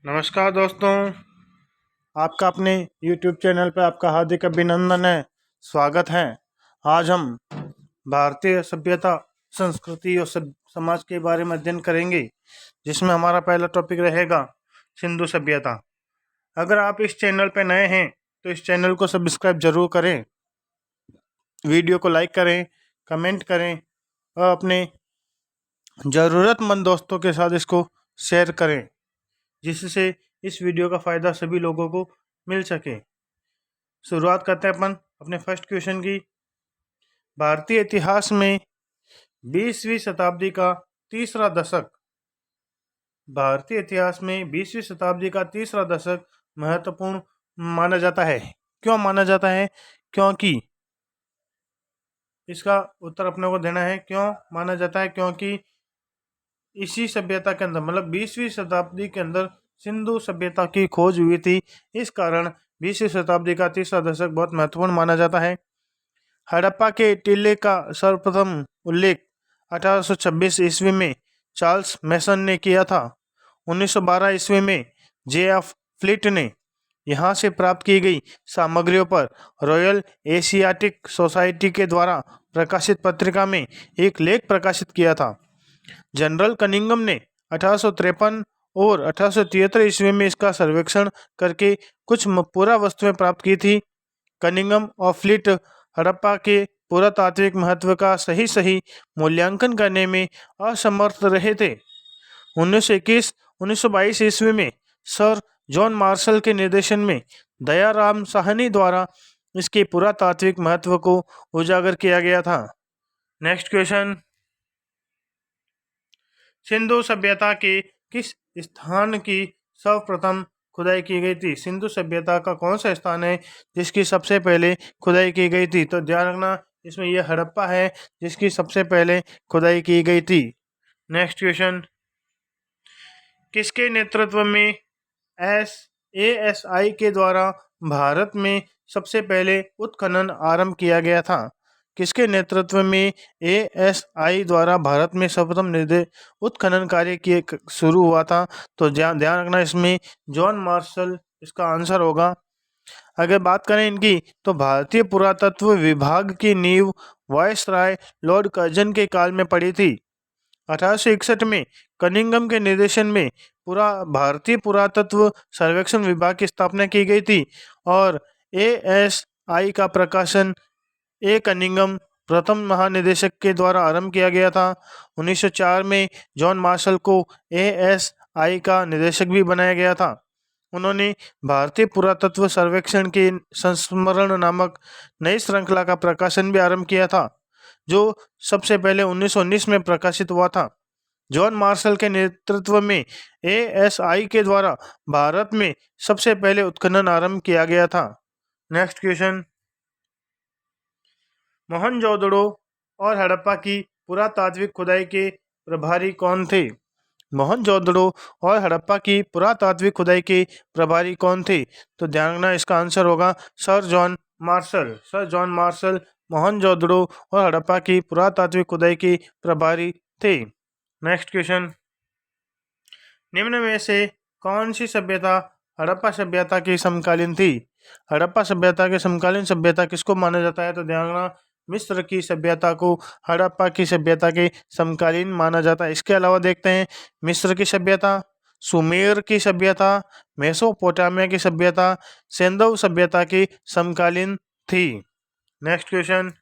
नमस्कार दोस्तों, आपका अपने YouTube चैनल पर आपका हार्दिक अभिनंदन है। स्वागत है। आज हम भारतीय सभ्यता, संस्कृति और समाज के बारे में अध्ययन करेंगे, जिसमें हमारा पहला टॉपिक रहेगा सिंधु सभ्यता। अगर आप इस चैनल पर नए हैं तो इस चैनल को सब्सक्राइब जरूर करें, वीडियो को लाइक करें, कमेंट करें और अपने ज़रूरतमंद दोस्तों के साथ इसको शेयर करें, जिससे इस वीडियो का फ़ायदा सभी लोगों को मिल सके। शुरुआत करते हैं अपन अपने फर्स्ट क्वेश्चन की। भारतीय इतिहास में 20वीं शताब्दी का तीसरा दशक भारतीय इतिहास में 20वीं शताब्दी का तीसरा दशक महत्वपूर्ण माना जाता है। क्यों माना जाता है? क्योंकि इसका उत्तर अपने को देना है। क्यों माना जाता है? क्योंकि इसी सभ्यता के अंदर, मतलब 20वीं शताब्दी के अंदर सिंधु सभ्यता की खोज हुई थी। इस कारण 20वीं शताब्दी का तीसरा दशक बहुत महत्वपूर्ण माना जाता है। हड़प्पा के टीले का सर्वप्रथम उल्लेख 1826 ईस्वी में चार्ल्स मैसन ने किया था। 1912 ईस्वी में J.F. फ्लिट ने यहाँ से प्राप्त की गई सामग्रियों पर रॉयल एशियाटिक सोसाइटी के द्वारा प्रकाशित पत्रिका में एक लेख प्रकाशित किया था। जनरल कनिंघम ने 1853 और 1873 ईस्वी में इसका सर्वेक्षण करके कुछ पूरा वस्तुएं प्राप्त की थी। कनिंघम और फ्लिट हड़प्पा के पुरातात्विक महत्व का सही मूल्यांकन करने में असमर्थ रहे थे। 1922 ईस्वी में सर जॉन मार्शल के निर्देशन में दयाराम साहनी द्वारा इसके पुरातात्विक महत्व को उजागर किया गया था। नेक्स्ट क्वेश्चन, सिंधु सभ्यता के किस स्थान की सर्वप्रथम खुदाई की गई थी? सिंधु सभ्यता का कौन सा स्थान है जिसकी सबसे पहले खुदाई की गई थी? तो ध्यान रखना, इसमें यह हड़प्पा है जिसकी सबसे पहले खुदाई की गई थी। नेक्स्ट क्वेश्चन, किसके नेतृत्व में ASI के द्वारा भारत में सबसे पहले उत्खनन आरंभ किया गया था? किसके नेतृत्व में ASI द्वारा भारत में सर्वप्रथम उत्खनन कार्य शुरू हुआ था? तो ध्यान रखना, इसमें जॉन मार्शल इसका आंसर होगा। अगर बात करें इनकी, तो भारतीय पुरातत्व विभाग की नींव वायसराय लॉर्ड कर्जन के काल में पड़ी थी। 1861 में कनिंघम के निर्देशन में भारतीय पुरातत्व सर्वेक्षण विभाग की स्थापना की गई थी और ASI का प्रकाशन कनिंघम प्रथम महानिदेशक के द्वारा आरंभ किया गया था। 1904 में जॉन मार्शल को ASI का निदेशक भी बनाया गया था। उन्होंने भारतीय पुरातत्व सर्वेक्षण के संस्मरण नामक नई श्रृंखला का प्रकाशन भी आरंभ किया था, जो सबसे पहले 1919 में प्रकाशित हुआ था। जॉन मार्शल के नेतृत्व में ASI के द्वारा भारत में सबसे पहले उत्खनन आरंभ किया गया था। नेक्स्ट क्वेश्चन, मोहनजोदड़ो और हड़प्पा की पुरातात्विक खुदाई के प्रभारी कौन थे? मोहनजोदड़ो और हड़प्पा की पुरातात्विक खुदाई के प्रभारी कौन थे? तो ध्यान रखना, इसका आंसर होगा sir John Marshall. Sir John Marshall Mohenjodaro और हड़प्पा की पुरातात्विक खुदाई के प्रभारी थे। नेक्स्ट क्वेश्चन, निम्न में से कौन सी सभ्यता हड़प्पा सभ्यता की समकालीन थी? हड़प्पा सभ्यता के समकालीन सभ्यता किसको माना जाता है? तो ध्यान रखना, मिस्र की सभ्यता को हड़प्पा की सभ्यता के समकालीन माना जाता है। इसके अलावा देखते हैं मिस्र की सभ्यता, सुमेर की सभ्यता, मेसोपोटामिया की सभ्यता, सिंधु सभ्यता की समकालीन थी। नेक्स्ट क्वेश्चन,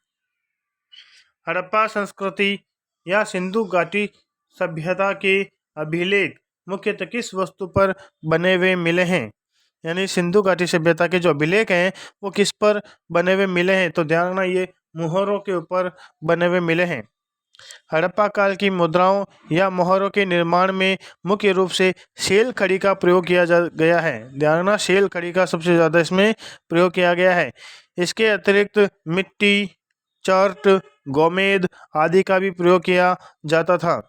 हड़प्पा संस्कृति या सिंधु घाटी सभ्यता के अभिलेख मुख्यतः किस वस्तु पर बने हुए मिले हैं? यानी सिंधु घाटी सभ्यता के जो अभिलेख हैं वो किस पर बने हुए मिले हैं? तो ध्यान रखना, ये मुहरों के ऊपर बने हुए मिले हैं। हड़प्पा काल की मुद्राओं या मोहरों के निर्माण में मुख्य रूप से शेल खड़ी का प्रयोग किया गया है। ध्यान रखना, शेल खड़ी का सबसे ज़्यादा इसमें प्रयोग किया गया है। इसके अतिरिक्त मिट्टी, चर्ट, गोमेद आदि का भी प्रयोग किया जाता था।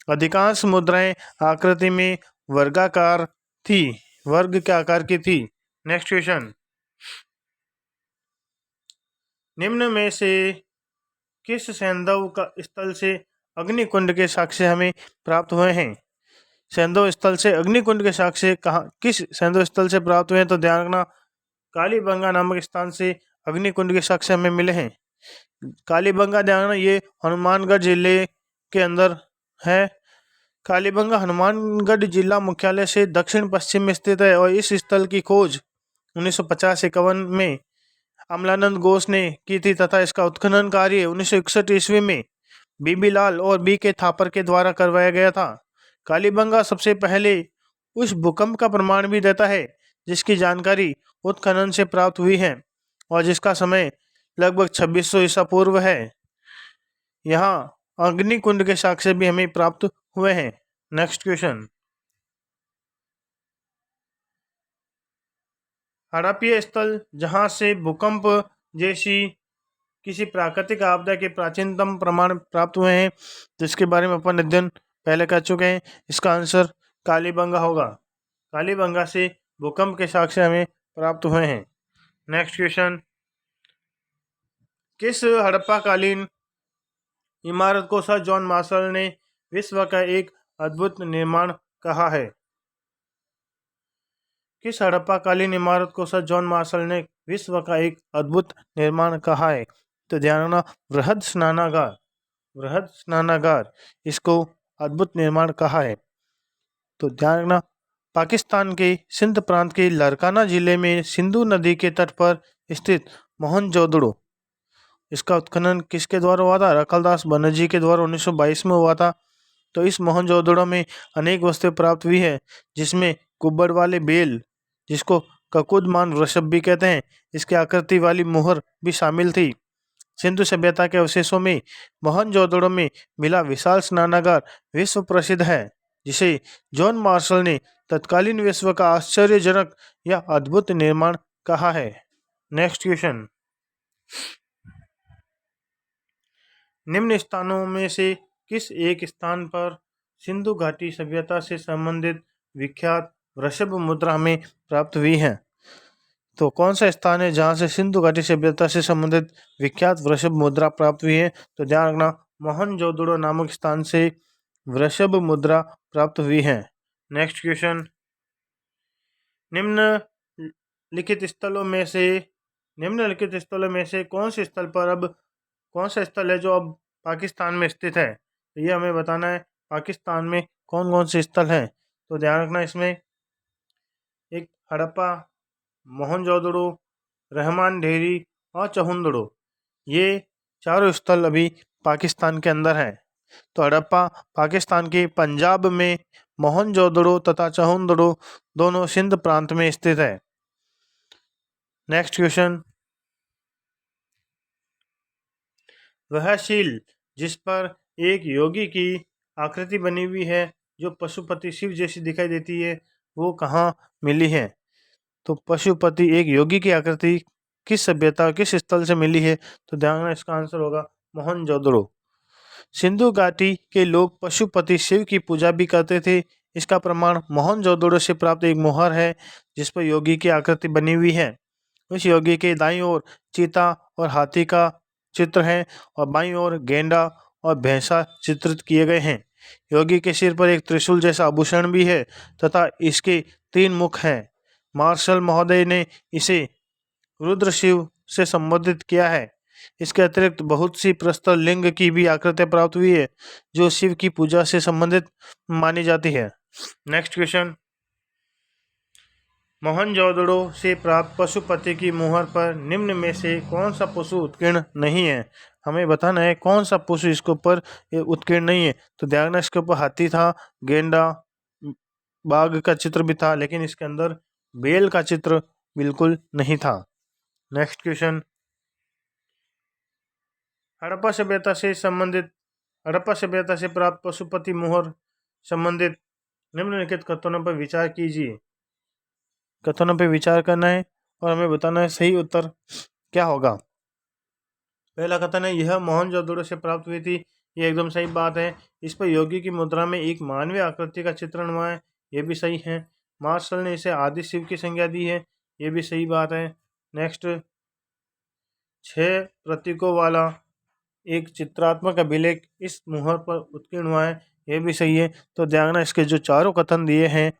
अधिकांश मुद्राएं आकृति में वर्गाकार थी, वर्ग के आकार की थी। नेक्स्ट क्वेश्चन, निम्न में से किस सैंधव का स्थल से अग्निकुंड के साक्ष्य हमें प्राप्त हुए हैं? सेंधव स्थल से अग्निकुंड के साक्ष्य कहाँ किस सेंधव स्थल से प्राप्त हुए हैं? तो ध्यान रखना, कालीबंगा नामक स्थान से अग्निकुंड के साक्ष्य हमें मिले हैं। कालीबंगा ध्यान रखना, ये हनुमानगढ़ जिले के अंदर है। कालीबंगा हनुमानगढ़ जिला मुख्यालय से दक्षिण पश्चिम में स्थित है और इस स्थल की खोज 1950-51 में अमलानंद घोष ने की थी तथा इसका उत्खनन कार्य 1961 ईस्वी में बीबी लाल और बी के थापर के द्वारा करवाया गया था। कालीबंगा सबसे पहले उस भूकंप का प्रमाण भी देता है जिसकी जानकारी उत्खनन से प्राप्त हुई है और जिसका समय लगभग 2600 ईसा पूर्व है। यहाँ अग्निकुंड के साक्ष्य भी हमें प्राप्त हुए हैं। नेक्स्ट क्वेश्चन, हड़प्पीय स्थल जहाँ से भूकंप जैसी किसी प्राकृतिक आपदा के प्राचीनतम प्रमाण प्राप्त हुए हैं, जिसके बारे में अपन अध्ययन पहले कर चुके हैं। इसका आंसर कालीबंगा होगा। कालीबंगा से भूकंप के साक्ष्य हमें प्राप्त हुए हैं। नेक्स्ट क्वेश्चन, किस हड़प्पाकालीन इमारत को सर जॉन मार्शल ने विश्व का एक अद्भुत निर्माण कहा है? किस हड़प्पाकालीन इमारत को सर जॉन मार्शल ने विश्व का एक अद्भुत निर्माण कहा है? तो ध्यान रखना, बृहद स्नानागार। बृहद स्नानागार इसको अद्भुत निर्माण कहा है। तो ध्यान रखना, पाकिस्तान के सिंध प्रांत के लारकाना जिले में सिंधु नदी के तट पर स्थित मोहनजोदड़ो, इसका उत्खनन किसके द्वारा हुआ था? रखलदास बनर्जी के द्वारा 1922 में हुआ था। तो इस मोहनजोदड़ो में अनेक वस्तुएं प्राप्त हुई है, जिसमें कुब्बड़ वाले बेल, जिसको ककुदमान वृषभ भी कहते हैं, इसकी आकृति वाली मुहर भी शामिल थी। सिंधु सभ्यता के अवशेषों में मोहनजोदड़ो में मिला विशाल स्नानागार विश्व प्रसिद्ध है, जिसे जॉन मार्शल ने तत्कालीन विश्व का आश्चर्यजनक या अद्भुत निर्माण कहा है। नेक्स्ट क्वेश्चन, निम्न स्थानों में से किस एक स्थान पर सिंधु घाटी सभ्यता से संबंधित विख्यात वृषभ मुद्रा हमें प्राप्त हुई है? तो कौन सा स्थान है जहां से सिंधु घाटी सभ्यता से संबंधित विख्यात वृषभ मुद्रा प्राप्त हुई है? तो ध्यान रखना, मोहनजोदड़ो नामक स्थान से वृषभ मुद्रा प्राप्त हुई है। नेक्स्ट क्वेश्चन, निम्नलिखित स्थलों में से कौन से स्थल पर अब कौन सा स्थल है जो अब पाकिस्तान में स्थित है? तो ये हमें बताना है, पाकिस्तान में कौन कौन से स्थल हैं। तो ध्यान रखना, इसमें एक हड़प्पा, मोहनजोदड़ो, रहमान ढेरी और चहुंदड़ो, ये चारों स्थल अभी पाकिस्तान के अंदर हैं। तो हड़प्पा पाकिस्तान के पंजाब में, मोहनजोदड़ो तथा चहुंदड़ो दोनों सिंध प्रांत में स्थित है। नेक्स्ट क्वेश्चन, वह शील जिस पर एक योगी की आकृति बनी हुई है जो पशुपति शिव जैसी दिखाई देती है, वो कहाँ मिली है? तो पशुपति एक योगी की आकृति किस सभ्यता किस स्थल से मिली है? तो ध्यान रखना, इसका आंसर होगा मोहनजोदड़ो। सिंधु घाटी के लोग पशुपति शिव की पूजा भी करते थे। इसका प्रमाण मोहनजोदड़ो से प्राप्त एक मोहर है जिस पर योगी की आकृति बनी हुई है। उस योगी के दाईं ओर चीता और हाथी का चित्र है और बाईं ओर गेंडा और भैंसा चित्रित किए गए हैं। योगी के सिर पर एक त्रिशूल जैसा आभूषण भी है तथा इसके 3 मुख हैं। मार्शल महोदय ने इसे रुद्र शिव से संबोधित किया है। इसके अतिरिक्त बहुत सी प्रस्तर लिंग की भी आकृति प्राप्त हुई है जो शिव की पूजा से संबंधित मानी जाती है। नेक्स्ट क्वेश्चन, मोहनजोदड़ो से प्राप्त पशुपति की मुहर पर निम्न में से कौन सा पशु उत्कीर्ण नहीं है? हमें बताना है कौन सा पशु इसके ऊपर उत्कीर्ण नहीं है। तो ध्यान रखना, इसके ऊपर हाथी था, गेंडा, बाघ का चित्र भी था, लेकिन इसके अंदर बेल का चित्र बिल्कुल नहीं था। नेक्स्ट क्वेश्चन, हड़प्पा सभ्यता से प्राप्त पशुपति मुहर संबंधित निम्नलिखित कथनों पर विचार कीजिए। कथनों पर विचार करना है और हमें बताना है सही उत्तर क्या होगा। पहला कथन है, यह मोहनजोदड़ो से प्राप्त हुई थी। यह एकदम सही बात है। इस पर योगी की मुद्रा में एक मानवीय आकृति का चित्रण हुआ है, यह भी सही है। मार्शल ने इसे आदि शिव की संज्ञा दी है, यह भी सही बात है। नेक्स्ट, 6 प्रतीकों वाला एक चित्रात्मक अभिलेख इस मुहर पर उत्कीर्ण हुआ है, ये भी सही है। तो ध्यान रखना इसके जो चारों कथन दिए हैं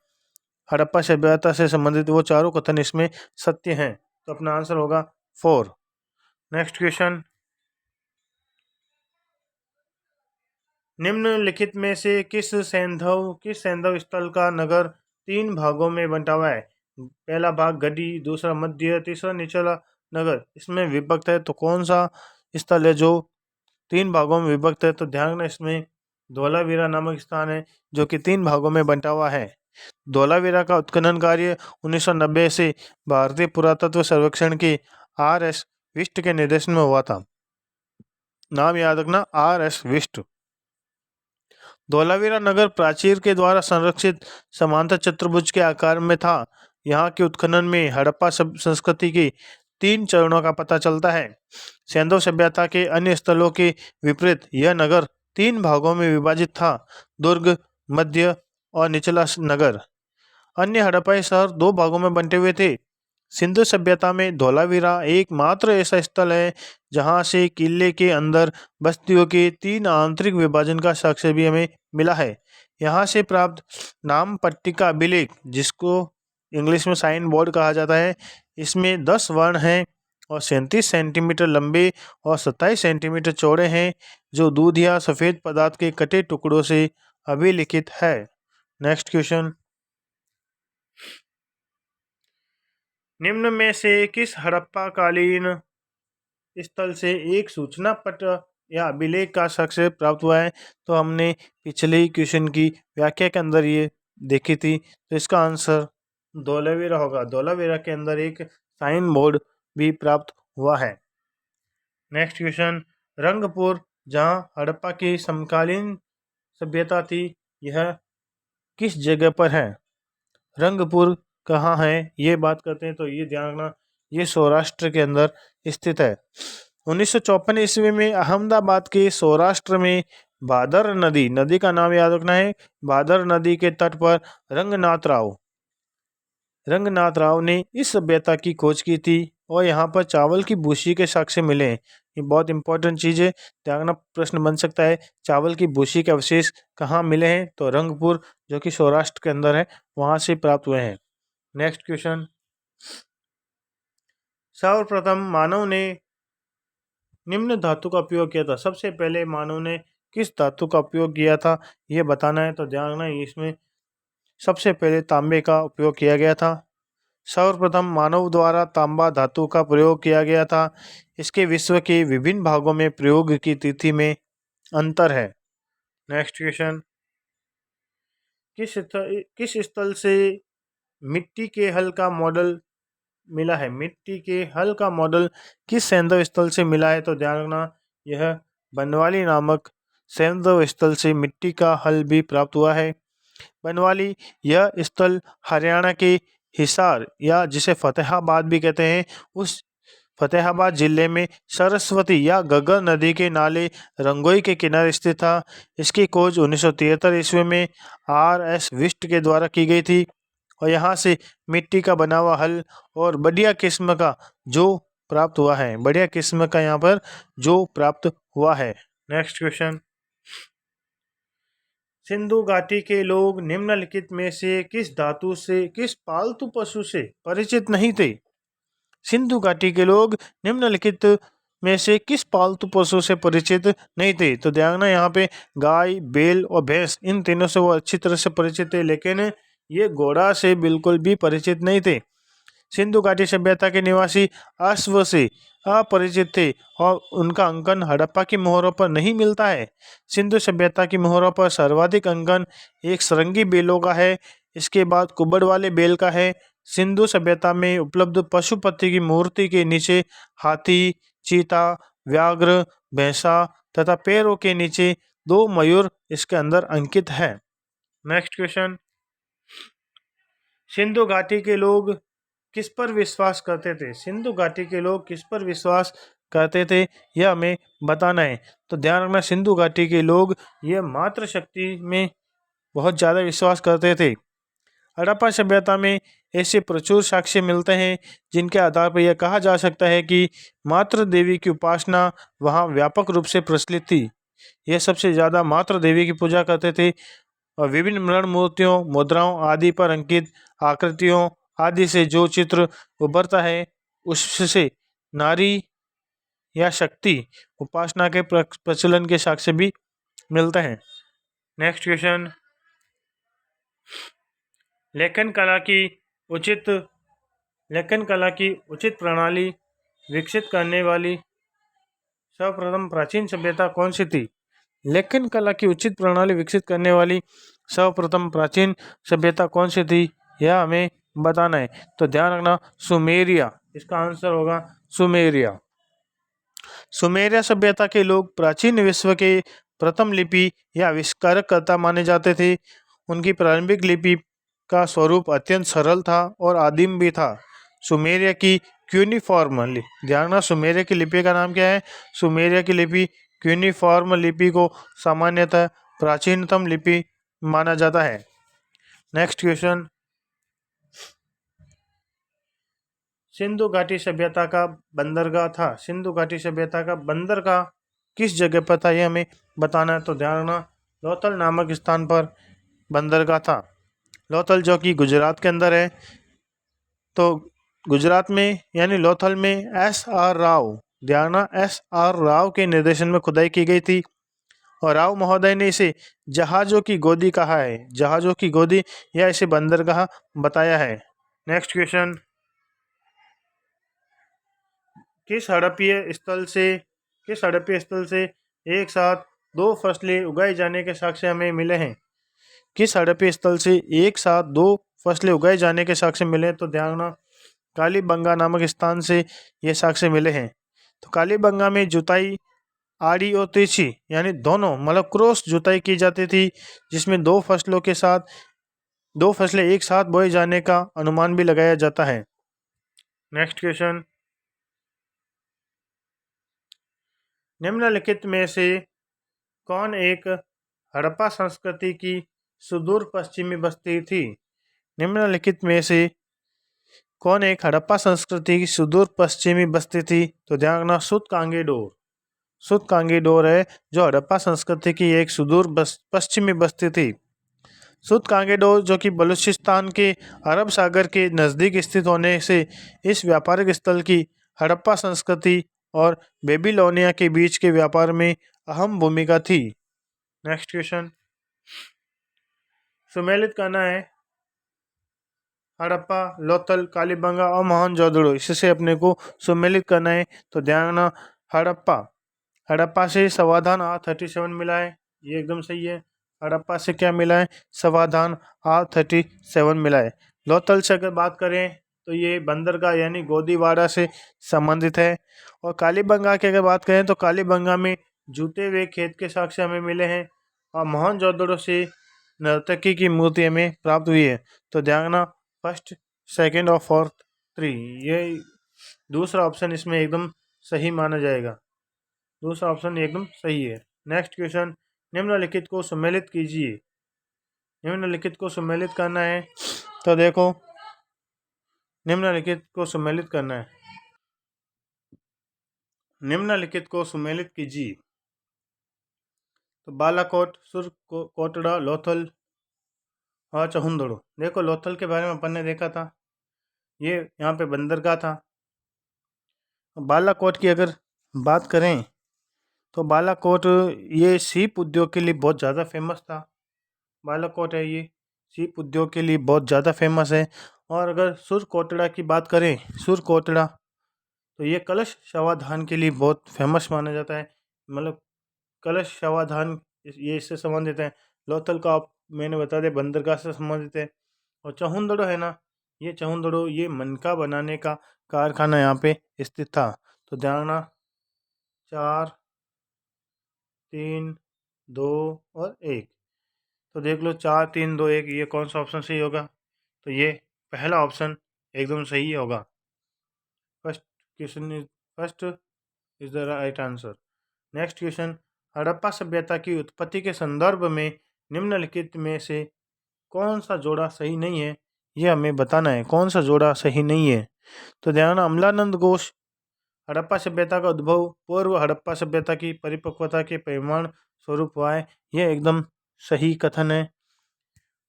हड़प्पा सभ्यता से संबंधित वो चारों कथन इसमें सत्य हैं। तो अपना आंसर होगा 4। नेक्स्ट क्वेश्चन, निम्नलिखित में से किस सैंधव स्थल का नगर 3 भागों में बंटा हुआ है? पहला भाग गढ़ी, दूसरा मध्य, तीसरा निचला नगर इसमें विभक्त है। तो कौन सा स्थल है जो 3 भागों में विभक्त है? तो ध्यान रखना इसमें धौलावीरा नामक स्थान है जो कि 3 भागों में बंटा हुआ है। धौलावीरा का उत्खनन कार्य 1990 से भारतीय पुरातत्व सर्वेक्षण के RS विष्ट के निर्देशन में हुआ था। नाम याद रखना, RS विष्ट। धौलावीरा नगर प्राचीर के द्वारा संरक्षित समांतर चतुर्भुज के आकार में था। यहाँ के उत्खनन में हड़प्पा संस्कृति के 3 चरणों का पता चलता है। सैंधव सभ्यता के अन्य स्थलों के विपरीत यह नगर 3 भागों में विभाजित था, दुर्ग, मध्य और निचला नगर। अन्य हड़प्पाई शहर 2 भागों में बंटे हुए थे। सिंधु सभ्यता में धौलावीरा एकमात्र ऐसा स्थल है जहां से किले के अंदर बस्तियों के 3 आंतरिक विभाजन का साक्ष्य भी हमें मिला है। यहाँ से प्राप्त नाम पट्टिका अभिलेख, जिसको इंग्लिश में साइन बोर्ड कहा जाता है, इसमें 10 वर्ण हैं और 37 सेंटीमीटर लंबे और 27 सेंटीमीटर चौड़े हैं, जो दूध या सफ़ेद पदार्थ के कटे टुकड़ों से अभिलिखित है। नेक्स्ट क्वेश्चन, निम्न में से किस हड़प्पा कालीन स्थल से एक सूचना पत्र या अभिलेख का साक्ष्य प्राप्त हुआ है? तो हमने पिछले ही क्वेश्चन की व्याख्या के अंदर ये देखी थी। तो इसका आंसर धौलावीरा होगा। धौलावीरा के अंदर एक साइन बोर्ड भी प्राप्त हुआ है। नेक्स्ट क्वेश्चन, रंगपुर जहां हड़प्पा की समकालीन सभ्यता थी, यह किस जगह पर है? रंगपुर कहाँ है, ये बात करते हैं। तो ये ध्यान रखना, ये सौराष्ट्र के अंदर स्थित है। 1954 ईस्वी में अहमदाबाद के सौराष्ट्र में भादर नदी का नाम याद रखना है, भादर नदी के तट पर रंगनाथ राव ने इस सभ्यता की खोज की थी और यहाँ पर चावल की भूसी के साक्ष्य मिले हैं। ये बहुत इंपॉर्टेंट चीज़ है, ध्यान रखना, प्रश्न बन सकता है चावल की भूसी के अवशेष कहाँ मिले हैं? तो रंगपुर जो कि सौराष्ट्र के अंदर है, वहाँ से प्राप्त हुए हैं। नेक्स्ट क्वेश्चन, सर्वप्रथम मानव ने निम्न धातु का उपयोग किया था। सबसे पहले मानव ने किस धातु का उपयोग किया था, ये बताना है। तो ध्यान रखना, इसमें सबसे पहले तांबे का उपयोग किया गया था। सर्वप्रथम मानव द्वारा तांबा धातु का प्रयोग किया गया था। इसके विश्व के विभिन्न भागों में प्रयोग की तिथि में अंतर है। नेक्स्ट क्वेश्चन, किस स्थल से मिट्टी के हल का मॉडल मिला है? मिट्टी के हल का मॉडल किस सैंधव स्थल से मिला है? तो ध्यान रखना, यह बनवाली नामक सैंधव स्थल से मिट्टी का हल भी प्राप्त हुआ है। बनवाली यह स्थल हरियाणा के हिसार या जिसे फतेहाबाद भी कहते हैं, उस फतेहाबाद जिले में सरस्वती या गग्गर नदी के नाले रंगोई के किनारे स्थित था। इसकी खोज 1973 ईस्वी में RS विष्ट के द्वारा की गई थी और यहाँ से मिट्टी का बना हुआ हल और बढ़िया किस्म का जो प्राप्त हुआ है, बढ़िया किस्म का यहाँ पर जो प्राप्त हुआ है। नेक्स्ट क्वेश्चन, सिंधु घाटी के लोग निम्नलिखित में से किस धातु से, किस पालतू पशु से परिचित नहीं थे? सिंधु घाटी के लोग निम्नलिखित में से किस पालतू पशु से परिचित नहीं थे? तो ध्यान रखना, यहाँ पे गाय, बैल और भैंस, इन तीनों से वो अच्छी तरह से परिचित थे, लेकिन ये घोड़ा से बिल्कुल भी परिचित नहीं थे। सिंधु घाटी सभ्यता के निवासी अश्व से अपरिचित थे और उनका अंकन हड़प्पा की मोहरों पर नहीं मिलता है। सिंधु सभ्यता की मोहरों पर सर्वाधिक अंकन एक सरंगी बैलों का है, इसके बाद कुबड़ वाले बैल का है। सिंधु सभ्यता में उपलब्ध पशुपति की मूर्ति के नीचे हाथी, चीता, व्याघ्र, भैंसा तथा पैरों के नीचे 2 मयूर इसके अंदर अंकित है। नेक्स्ट क्वेश्चन, सिंधु घाटी के लोग किस पर विश्वास करते थे? सिंधु घाटी के लोग किस पर विश्वास करते थे, यह हमें बताना है। तो ध्यान रखना, सिंधु घाटी के लोग यह मातृ शक्ति में बहुत ज़्यादा विश्वास करते थे। हड़प्पा सभ्यता में ऐसे प्रचुर साक्ष्य मिलते हैं जिनके आधार पर यह कहा जा सकता है कि मातृ देवी की उपासना वहाँ व्यापक रूप से प्रचलित थी। ये सबसे ज़्यादा मातृ देवी की पूजा करते थे और विभिन्न मृण मूर्तियों, मुद्राओं आदि पर अंकित आकृतियों आदि से जो चित्र उभरता है उससे नारी या शक्ति उपासना के प्रचलन के साक्ष्य भी मिलते हैं। नेक्स्ट क्वेश्चन, लेखन कला की उचित प्रणाली विकसित करने वाली सर्वप्रथम प्राचीन सभ्यता कौन सी थी? लेखन कला की उचित प्रणाली विकसित करने वाली सर्वप्रथम प्राचीन सभ्यता कौन सी थी, यह हमें बताना है। तो ध्यान रखना, सुमेरिया इसका आंसर होगा, सुमेरिया। सुमेरिया सभ्यता के लोग प्राचीन विश्व के प्रथम लिपि या आविष्कारकर्ता माने जाते थे। उनकी प्रारंभिक लिपि का स्वरूप अत्यंत सरल था और आदिम भी था। सुमेरिया की क्यूनिफॉर्म, ध्यान रखना, सुमेरिया की लिपि का नाम क्या है? सुमेरिया की लिपि क्यूनिफॉर्म लिपि को सामान्यतः प्राचीनतम लिपि माना जाता है। नेक्स्ट क्वेश्चन, सिंधु घाटी सभ्यता का बंदरगाह था। सिंधु घाटी सभ्यता का बंदरगाह किस जगह पर था, यह हमें बताना है। तो ध्यान रखना, लोथल नामक स्थान पर बंदरगाह था। लोथल जो कि गुजरात के अंदर है। तो गुजरात में यानी लोथल में S.R. राव, ध्यान रखना, S.R. राव के निर्देशन में खुदाई की गई थी और राव महोदय ने इसे जहाज़ों की गोदी कहा है। जहाज़ों की गोदी या इसे बंदरगाह बताया है। नेक्स्ट क्वेश्चन, किस हड़प्पीय स्थल से एक साथ दो फसलें उगाए जाने के साक्ष्य हमें मिले हैं? किस हड़प्पीय स्थल से एक साथ दो फसलें उगाए जाने के साक्ष्य मिले? तो ध्यान रखना, कालीबंगा नामक स्थान से ये साक्ष्य मिले हैं। तो कालीबंगा में जुताई आड़ी और तिरछी यानी दोनों मतलब क्रॉस जुताई की जाती थी, जिसमें दो फसलें एक साथ बोए जाने का अनुमान भी लगाया जाता है। नेक्स्ट क्वेश्चन, निम्नलिखित में से कौन एक हड़प्पा संस्कृति की सुदूर पश्चिमी बस्ती थी? निम्नलिखित में से कौन एक हड़प्पा संस्कृति की सुदूर पश्चिमी बस्ती थी? तो ध्यान रखना, सुतकांगीडोर है जो हड़प्पा संस्कृति की एक सुदूर पश्चिमी बस्ती थी। सुतकांगीडोर जो कि बलूचिस्तान के अरब सागर के नज़दीक स्थित होने से इस व्यापारिक स्थल की हड़प्पा संस्कृति और बेबीलोनिया के बीच के व्यापार में अहम भूमिका थी। नेक्स्ट क्वेश्चन, सुमेलित करना है हड़प्पा, लोथल, कालीबंगा और मोहनजोदड़ो, इससे अपने को सुमेलित करना है। तो ध्यान रखना, हड़प्पा से समाधान R37 मिला है, ये एकदम सही है। हड़प्पा से क्या मिला है? समाधान R37 मिला है। लोथल से अगर बात करें तो ये बंदरगाह यानी गोदीवाड़ा से संबंधित है। और कालीबंगा की अगर बात करें तो कालीबंगा में जूते हुए खेत के साक्ष्य हमें मिले हैं और मोहनजोदड़ो से नर्तकी की मूर्ति हमें प्राप्त हुई है। तो ध्यान रखना, फर्स्ट, सेकंड और फोर्थ 3, ये दूसरा ऑप्शन इसमें एकदम सही माना जाएगा। दूसरा ऑप्शन एकदम सही है। नेक्स्ट क्वेश्चन, निम्नलिखित को सम्मिलित कीजिए। निम्नलिखित को सम्मिलित करना है। तो देखो, निम्नलिखित को सम्मिलित करना है। निम्नलिखित को सम्मिलित कीजिए। तो बालाकोट, सुरकोटड़ा, लोथल और चहुंदड़ो। देखो, लोथल के बारे में अपन ने देखा था, ये यहाँ पे बंदरगाह था। बालाकोट की अगर बात करें तो बालाकोट ये सीप उद्योग के लिए बहुत ज़्यादा फेमस था। बालाकोट है ये सीप उद्योग के लिए बहुत ज़्यादा फेमस है। और अगर सुरकोटड़ा की बात करें, सुरकोटड़ा तो ये कलश शवाधान के लिए बहुत फेमस माना जाता है। मतलब कलश शवाधान ये इससे संबंधित है। लोथल का मैंने बता दिया बंदरगाह से संबंधित है। और चहुंदड़ो है ना, ये चहुंदड़ो ये मनका बनाने का कारखाना यहाँ पे स्थित था। तो ध्यान रखना, 4, 3, 2 और 1। तो देख लो, 4, 3, 2, 1, ये कौन सा ऑप्शन सही होगा? तो ये पहला ऑप्शन एकदम सही होगा। First is the right answer. Next question, Harappa सभ्यता की उत्पत्ति के संदर्भ में निम्नलिखित में से कौन सा जोड़ा सही नहीं है, ये हमें बताना है। कौन सा जोड़ा सही नहीं है? तो ध्यान, अमलानंद घोष हड़प्पा सभ्यता का उद्भव पूर्व हड़प्पा सभ्यता की परिपक्वता के परिमाण स्वरूप हुआ है। यह एकदम सही कथन है।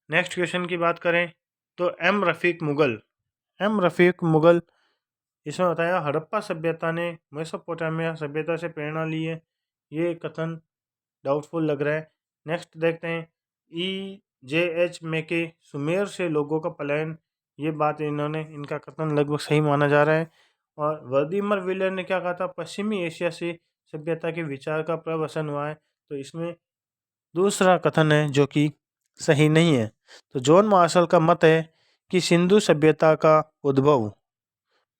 नेक्स्ट क्वेश्चन की बात करें तो एम रफीक मुगल इसमें बताया हड़प्पा सभ्यता ने मेसोपोटामिया सभ्यता से प्रेरणा ली है। ये कथन डाउटफुल लग रहा है। नेक्स्ट देखते हैं EJH मेके सुमेर से लोगों का पलायन, ये बात इनका कथन लगभग सही माना जा रहा है। और व्लादिमीर विलर ने क्या कहा था, पश्चिमी एशिया से सभ्यता के विचार का प्रवसन हुआ है, तो इसमें दूसरा कथन है जो कि सही नहीं है। तो जॉन मार्शल का मत है कि सिंधु सभ्यता का उद्भव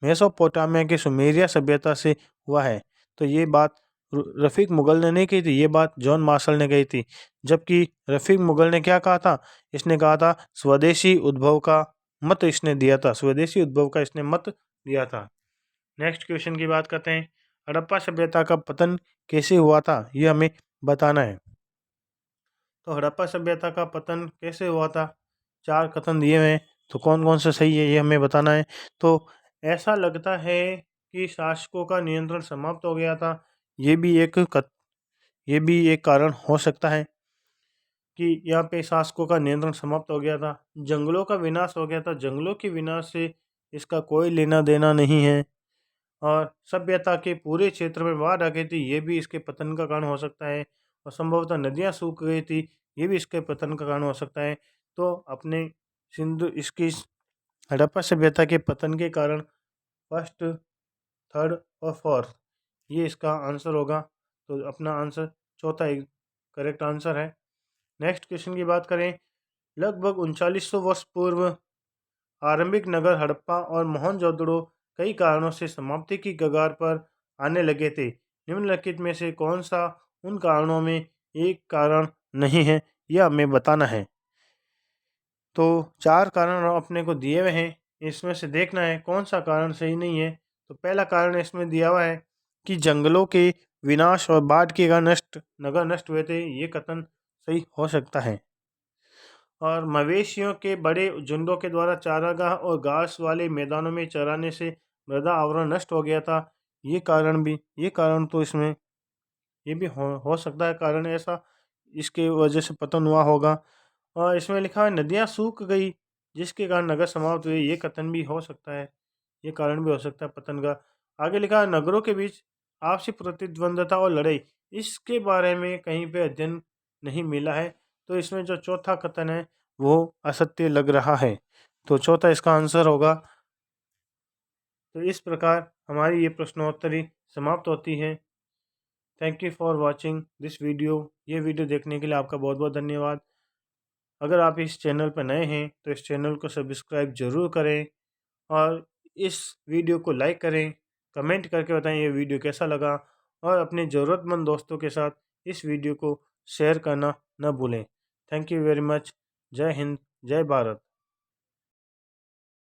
मेसोपोटामिया की सुमेरिया सभ्यता से हुआ है, तो ये बात रफ़ीक मुगल ने नहीं कही थी, ये बात जॉन मार्शल ने कही थी। जबकि रफ़ीक मुगल ने क्या कहा था, इसने कहा था स्वदेशी उद्भव का मत इसने दिया था, स्वदेशी उद्भव का इसने मत दिया था। नेक्स्ट क्वेश्चन की बात करते हैं, हड़प्पा सभ्यता का पतन कैसे हुआ था, ये हमें बताना है। तो हड़प्पा सभ्यता का पतन कैसे हुआ था, 4 कथन दिए हुए हैं, तो कौन कौन सा सही है ये हमें बताना है। तो ऐसा लगता है कि शासकों का नियंत्रण समाप्त हो गया था, ये भी एक कारण हो सकता है कि यहाँ पे शासकों का नियंत्रण समाप्त हो गया था। जंगलों का विनाश हो गया था, जंगलों के विनाश से इसका कोई लेना देना नहीं है। और सभ्यता के पूरे क्षेत्र में बाढ़ आ गई थी, ये भी इसके पतन का कारण हो सकता है। और संभवतः नदियाँ सूख गई थी, ये भी इसके पतन का कारण हो सकता है। तो अपने इसकी हड़प्पा सभ्यता के पतन के कारण फर्स्ट, थर्ड और फोर्थ, ये इसका आंसर होगा। तो अपना आंसर चौथा एक करेक्ट आंसर है। नेक्स्ट क्वेश्चन की बात करें, लगभग 3900 वर्ष पूर्व आरंभिक नगर हड़प्पा और मोहनजोदड़ो कई कारणों से समाप्ति की कगार पर आने लगे थे। निम्नलिखित में से कौन सा उन कारणों में एक कारण नहीं है, यह हमें बताना है। तो 4 कारण अपने को दिए हुए हैं, इसमें से देखना है कौन सा कारण सही नहीं है। तो पहला कारण इसमें दिया हुआ है कि जंगलों के विनाश और बाढ़ के कारण नगर नष्ट हुए थे, ये कथन सही हो सकता है। और मवेशियों के बड़े झुंडों के द्वारा चारागाह और घास वाले मैदानों में चराने से मृदा आवरण नष्ट हो गया था, ये कारण तो इसमें ये भी हो सकता है कारण ऐसा, इसके वजह से पतन हुआ होगा। और इसमें लिखा है नदियाँ सूख गई जिसके कारण नगर समाप्त हुए, ये कथन भी हो सकता है, ये कारण भी हो सकता है पतन का। आगे लिखा है नगरों के बीच आपसी प्रतिद्वंदता और लड़ाई, इसके बारे में कहीं पे अध्ययन नहीं मिला है, तो इसमें जो चौथा कथन है वो असत्य लग रहा है, तो चौथा इसका आंसर होगा। तो इस प्रकार हमारी ये प्रश्नोत्तरी समाप्त होती है। Thank you for watching this video. ये वीडियो देखने के लिए आपका बहुत बहुत धन्यवाद। अगर आप इस चैनल पर नए हैं तो इस चैनल को सब्सक्राइब ज़रूर करें और इस वीडियो को लाइक करें, कमेंट करके बताएं ये वीडियो कैसा लगा, और अपने ज़रूरतमंद दोस्तों के साथ इस वीडियो को शेयर करना न भूलें। Thank you very much. जय हिंद, जय भारत।